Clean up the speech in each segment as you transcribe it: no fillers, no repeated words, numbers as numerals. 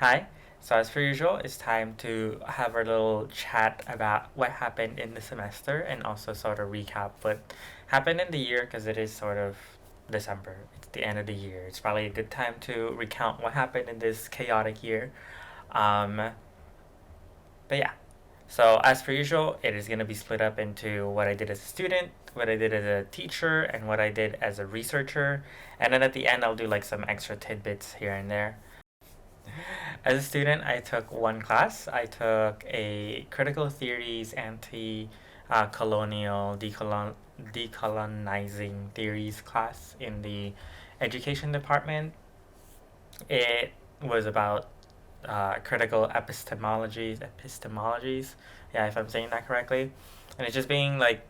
Hi. So as per usual, it's time to have our little chat about what happened in the semester and also sort of recap what happened in the year because it is sort of December. It's the end of the year. It's probably a good time to recount what happened in this chaotic year. Um, but yeah. So as per usual, it is going to be split up into what I did as a student, what I did as a teacher, and what I did as a researcher. And then at the end, I'll do like some extra tidbits here and there. As a student, I took one class. I took a critical theories, anti-colonial, decolonizing theories class in the education department. It was about critical epistemologies. Yeah, if I'm saying that correctly. And it's just being like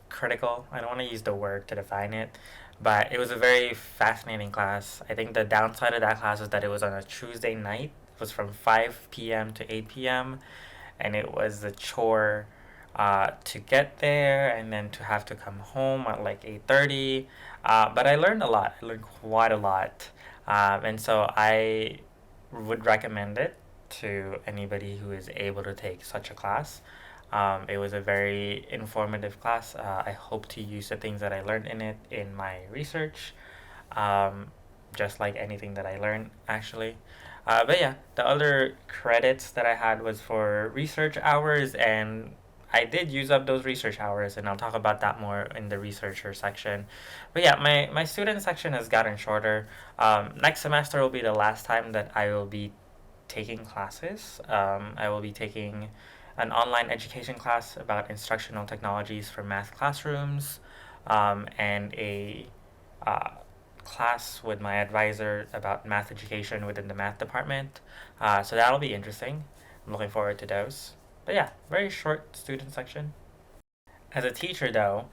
critical. I don't want to use the word to define it, but it was a very fascinating class. I think the downside of that class was that it was on a Tuesday night. It was from 5 p.m. to 8 p.m., and it was a chore to get there and then to have to come home at like 8:30. But I learned a lot. I learned quite a lot. And so I would recommend it to anybody who is able to take such a class. It was a very informative class. I hope to use the things that I learned in it in my research, um, just like anything that I learned, actually. But yeah, the other credits that I had was for research hours, and I did use up those research hours, and I'll talk about that more in the researcher section. But yeah, my student section has gotten shorter. Next semester will be the last time that I will be taking classes. I will be taking an online education class about instructional technologies for math classrooms, and a uh, class with my advisor about math education within the math department. So that'll be interesting. I'm looking forward to those. But yeah, very short student section. As a teacher, though,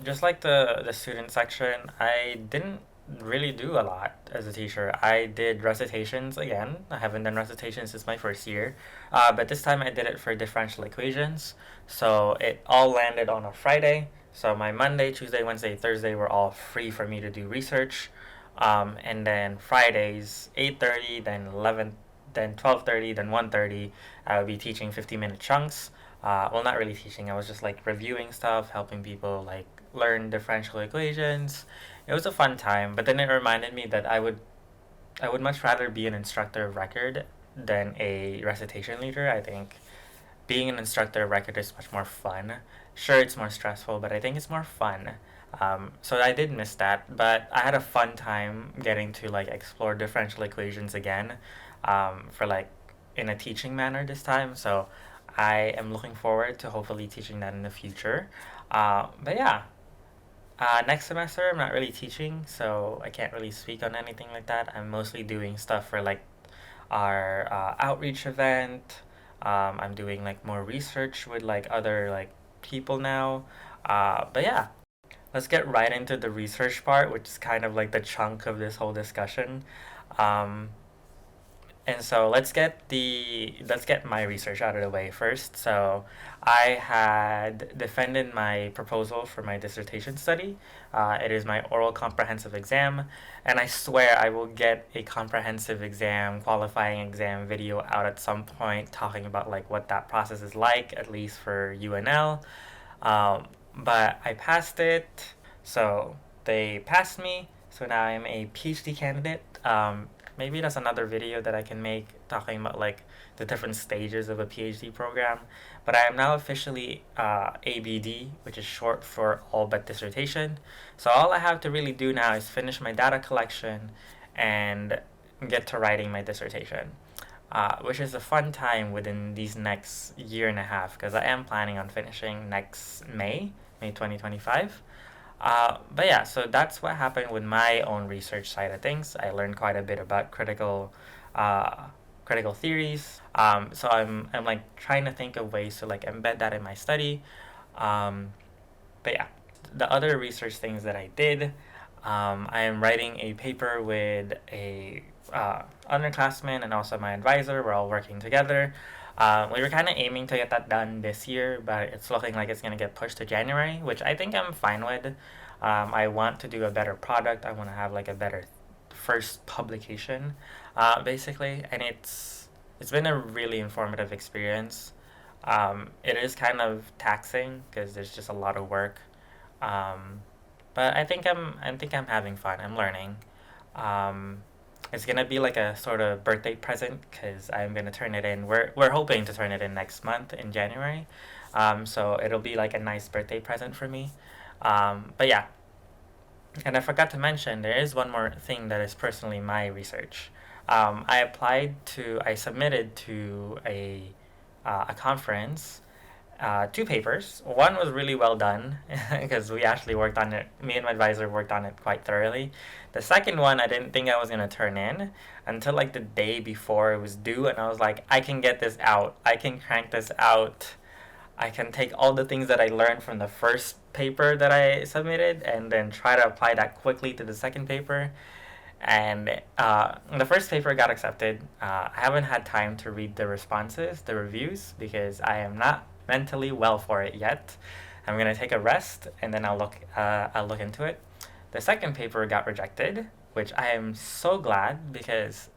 just like the student section, I didn't really do a lot as a teacher. I did recitations again. I haven't done recitations since my first year, but this time I did it for differential equations. So it all landed on a Friday. So my Monday, Tuesday, Wednesday, Thursday were all free for me to do research. And then Fridays, 8:30, then 11, then 12:30, then 1:30, I would be teaching 50-minute chunks. Well, not really teaching. I was just like reviewing stuff, helping people like learn differential equations. It was a fun time, but then it reminded me that I would much rather be an instructor of record than a recitation leader. I think being an instructor of record is much more fun. Sure, it's more stressful, but I think it's more fun. So I did miss that, but I had a fun time getting to like explore differential equations again, for like in a teaching manner this time. So I am looking forward to hopefully teaching that in the future. But yeah, next semester I'm not really teaching, so I can't really speak on anything like that. I'm mostly doing stuff for like our outreach event. I'm doing like more research with like other like people now. But yeah, let's get right into the research part, which is kind of like the chunk of this whole discussion. Um, and so let's get my research out of the way first. So I had defended my proposal for my dissertation study. It is my oral comprehensive exam, and I swear I will get a comprehensive exam, qualifying exam video out at some point talking about like what that process is like, at least for UNL. But I passed it, so they passed me. So now I'm a PhD candidate. Maybe that's another video that I can make talking about like the different stages of a PhD program. But I am now officially ABD, which is short for all but dissertation. So all I have to really do now is finish my data collection and get to writing my dissertation, which is a fun time within these next year and a half because I am planning on finishing next May 2025. But yeah, so that's what happened with my own research side of things. I learned quite a bit about uh, critical theories. So I'm like trying to think of ways to like embed that in my study. Um, but yeah, the other research things that I did, I am writing a paper with a underclassman and also my advisor. We're all working together. We were kind of aiming to get that done this year, but it's looking like it's going to get pushed to January, which I think I'm fine with. I want to do a better product. I want to have like a better first publication, basically, and it's been a really informative experience. It is kind of taxing because there's just a lot of work, um, but I think I'm having fun. I'm learning. Um, it's gonna be like a sort of birthday present because I'm gonna turn it in. We're hoping to turn it in next month in January, so it'll be like a nice birthday present for me. But yeah, and I forgot to mention there is one more thing that is personally my research. I submitted to a conference, two papers. One was really well done because we actually worked on it. Me and my advisor worked on it quite thoroughly. The second one, I didn't think I was gonna turn in until like the day before it was due, and I was like, I can get this out. I can crank this out. I can take all the things that I learned from the first paper that I submitted and then try to apply that quickly to the second paper. And the first paper got accepted. I haven't had time to read the responses, the reviews, because I am not mentally well for it yet. I'm gonna take a rest and then I'll look into it. The second paper got rejected, which I am so glad because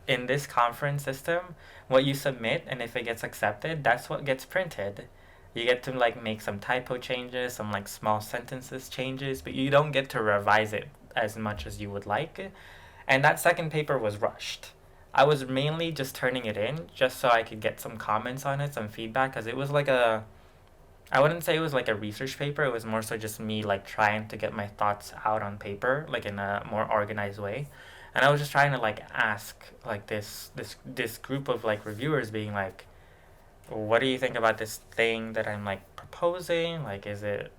in this conference system, what you submit and if it gets accepted, that's what gets printed. You get to like make some typo changes, some like small sentences changes, but you don't get to revise it as much as you would like. And that second paper was rushed. I was mainly just turning it in just so I could get some comments on it, some feedback, because it was like I wouldn't say it was like a research paper. It was more so just me like trying to get my thoughts out on paper, like in a more organized way. And I was just trying to like ask like this group of like reviewers being like, what do you think about this thing that I'm like proposing? Like is it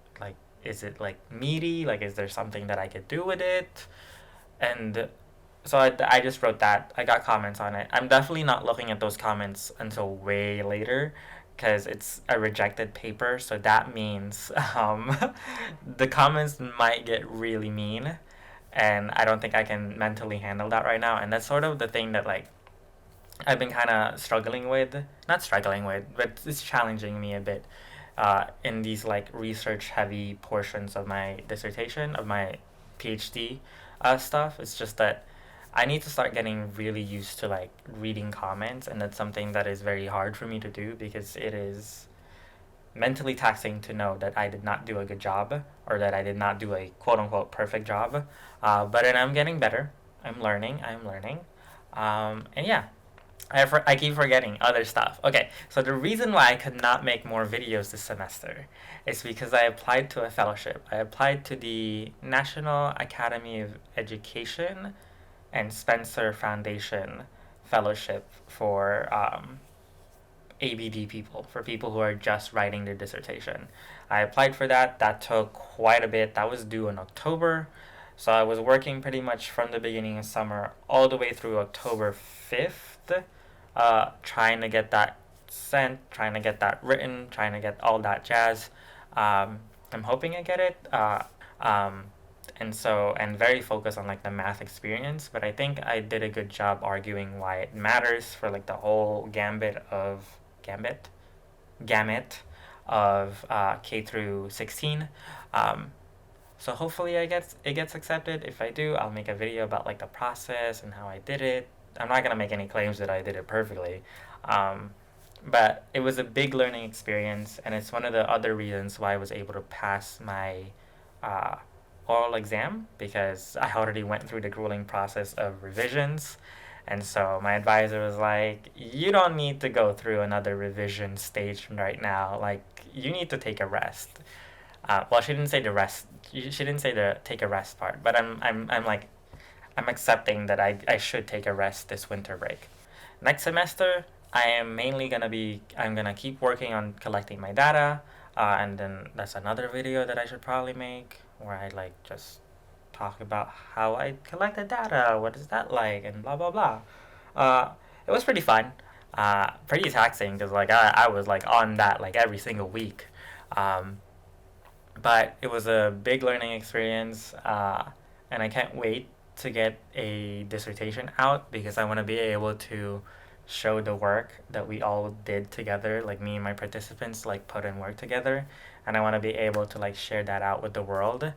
like meaty? Like is there something that I could do with it? And so I just wrote that. I got comments on it. I'm definitely not looking at those comments until way later because it's a rejected paper. So that means the comments might get really mean. And I don't think I can mentally handle that right now. And that's sort of the thing that like I've been kind of struggling with. Not struggling with, but it's challenging me a bit in these like research heavy portions of my dissertation, of my PhD stuff. It's just that I need to start getting really used to like reading comments, and that's something that is very hard for me to do because it is mentally taxing to know that I did not do a good job or that I did not do a quote unquote perfect job. But then I'm getting better. I'm learning. I'm learning. And yeah, I keep forgetting other stuff. Okay, so the reason why I could not make more videos this semester is because I applied to a fellowship. I applied to the National Academy of Education and Spencer Foundation Fellowship for ABD people, for people who are just writing their dissertation. I applied for that. That took quite a bit. That was due in October. So I was working pretty much from the beginning of summer all the way through October 5th, trying to get that sent, trying to get that written, trying to get all that jazz. I'm hoping I get it. Um, and very focused on like the math experience, but I think I did a good job arguing why it matters for like the whole gamut of K through 16. Um, so hopefully it gets accepted. If I do, I'll make a video about like the process and how I did it. I'm not gonna make any claims that I did it perfectly, um, but it was a big learning experience, and it's one of the other reasons why I was able to pass my uh, oral exam because I already went through the grueling process of revisions. And so my advisor was like, you don't need to go through another revision stage right now. Like, you need to take a rest. Well, she didn't say the rest. She didn't say the take a rest part, but I'm like, I'm accepting that I should take a rest this winter break. Next semester, I'm gonna keep working on collecting my data, and then that's another video that I should probably make where I like just talk about how I collect the data, what is that like, and blah blah blah. It was pretty fun, pretty taxing because like I was like on that like every single week. Um, but it was a big learning experience, and I can't wait to get a dissertation out because I want to be able to show the work that we all did together, like me and my participants like put in work together, and I want to be able to like share that out with the world.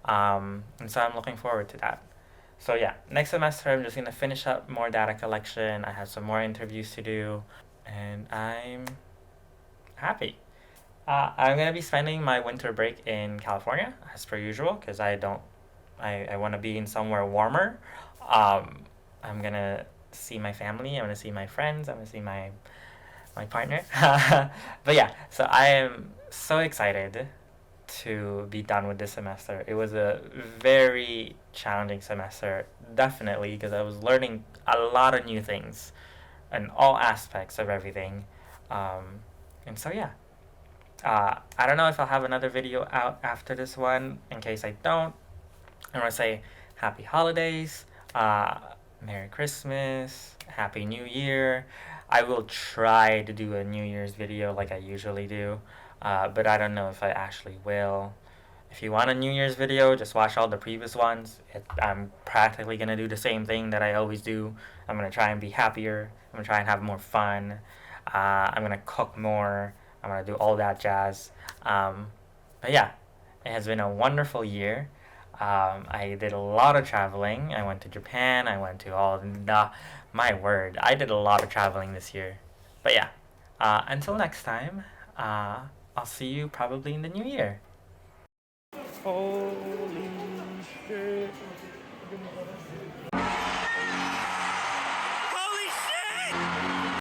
And so I'm looking forward to that. So yeah, next semester I'm just gonna finish up more data collection. I have some more interviews to do, and I'm happy. I'm gonna be spending my winter break in California as per usual because I want to be in somewhere warmer. Um, I'm gonna see my family. I'm gonna see my friends. I'm gonna see my partner. But yeah, so I am so excited to be done with this semester. It was a very challenging semester, definitely, because I was learning a lot of new things in all aspects of everything. Um, and so, yeah, I don't know if I'll have another video out after this one. In case I don't, I want to say happy holidays, uh, Merry Christmas, Happy New Year. I will try to do a New Year's video like I usually do, but I don't know if I actually will. If you want a New Year's video, just watch all the previous ones. I'm practically gonna do the same thing that I always do. I'm gonna try and be happier. I'm gonna try and have more fun. I'm gonna cook more. I'm gonna do all that jazz. But yeah, it has been a wonderful year. I did a lot of traveling. I went to Japan. I went to all the. My word, I did a lot of traveling this year. But yeah, until next time, I'll see you probably in the new year. Oh.